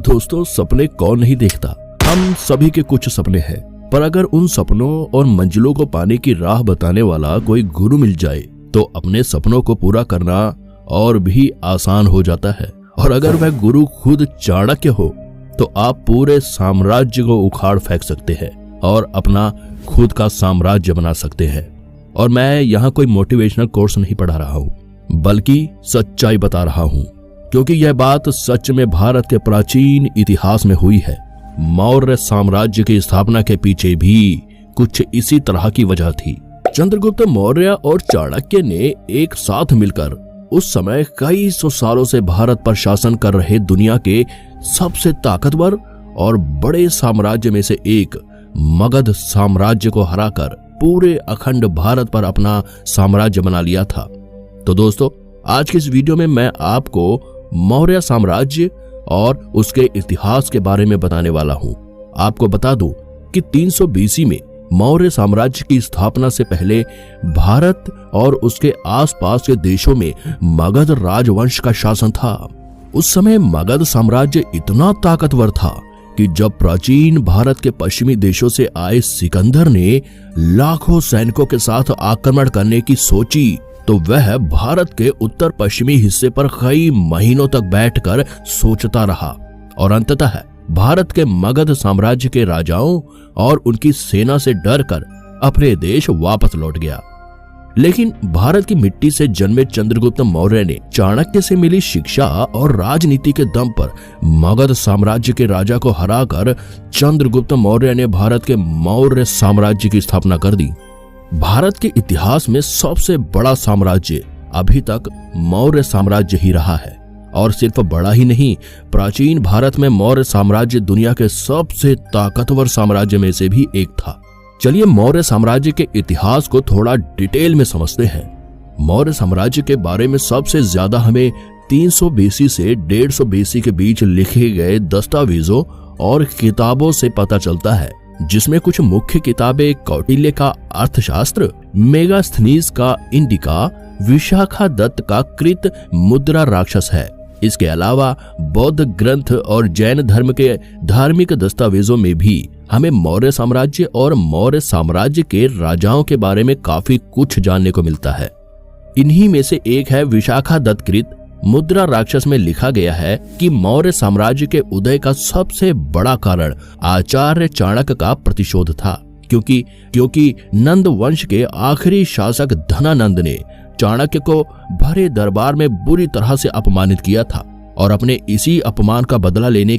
दोस्तों, सपने कौन नहीं देखता। हम सभी के कुछ सपने हैं, पर अगर उन सपनों और मंजिलों को पाने की राह बताने वाला कोई गुरु मिल जाए तो अपने सपनों को पूरा करना और भी आसान हो जाता है। और अगर वह गुरु खुद चाणक्य हो तो आप पूरे साम्राज्य को उखाड़ फेंक सकते हैं और अपना खुद का साम्राज्य बना सकते हैं। और मैं यहाँ कोई मोटिवेशनल कोर्स नहीं पढ़ा रहा हूँ, बल्कि सच्चाई बता रहा हूँ, क्योंकि यह बात सच में भारत के प्राचीन इतिहास में हुई है। मौर्य साम्राज्य की स्थापना के पीछे भी कुछ इसी तरह की वजह थी। चंद्रगुप्त मौर्य और चाणक्य ने एक साथ मिलकर उस समय कई सौ सालों से भारत पर शासन कर रहे दुनिया के सबसे ताकतवर और बड़े साम्राज्य में से एक मगध साम्राज्य को हराकर पूरे अखंड भारत पर अपना साम्राज्य बना लिया था। तो दोस्तों, आज की इस वीडियो में मैं आपको मौर्य साम्राज्य और उसके इतिहास के बारे में बताने वाला हूं। आपको बता दूं कि 300 BC में मौर्य साम्राज्य की स्थापना से पहले भारत और उसके आसपास के देशों में मगध राजवंश का शासन था। उस समय मगध साम्राज्य इतना ताकतवर था कि जब प्राचीन भारत के पश्चिमी देशों से आए सिकंदर ने लाखों सैनिकों के साथ आक्रमण करने की सोची तो वह भारत के उत्तर पश्चिमी हिस्से पर कई महीनों तक बैठकर सोचता रहा और अंततः भारत के मगध साम्राज्य के राजाओं और उनकी सेना से डरकर अपने देश वापस लौट गया। लेकिन भारत की मिट्टी से जन्मे चंद्रगुप्त मौर्य ने चाणक्य से मिली शिक्षा और राजनीति के दम पर मगध साम्राज्य के राजा को हराकर चंद्रगुप्त मौर्य ने भारत के मौर्य साम्राज्य की स्थापना कर दी। भारत के इतिहास में सबसे बड़ा साम्राज्य अभी तक मौर्य साम्राज्य ही रहा है। और सिर्फ बड़ा ही नहीं, प्राचीन भारत में मौर्य साम्राज्य दुनिया के सबसे ताकतवर साम्राज्य में से भी एक था। चलिए मौर्य साम्राज्य के इतिहास को थोड़ा डिटेल में समझते हैं। मौर्य साम्राज्य के बारे में सबसे ज्यादा हमें 300 BC से 150 BC के बीच लिखे गए दस्तावेजों और किताबों से पता चलता है, जिसमें कुछ मुख्य किताबें कौटिल्य का अर्थशास्त्र, मेगास्थनीज का इंडिका, विशाखादत्त का कृत मुद्रा राक्षस है। इसके अलावा बौद्ध ग्रंथ और जैन धर्म के धार्मिक दस्तावेजों में भी हमें मौर्य साम्राज्य और मौर्य साम्राज्य के राजाओं के बारे में काफी कुछ जानने को मिलता है। इन्हीं में से एक है विशाखादत्त कृत मुद्रा राक्षस में लिखा गया है कि मौर्य साम्राज्य के उदय का सबसे बड़ा कारण आचार्य चाणक्य का प्रतिशोध था, क्योंकि नंद वंश के आखिरी शासक धनानंद ने चाणक्य को भरे दरबार में बुरी तरह से अपमानित किया था और अपने इसी अपमान का बदला लेने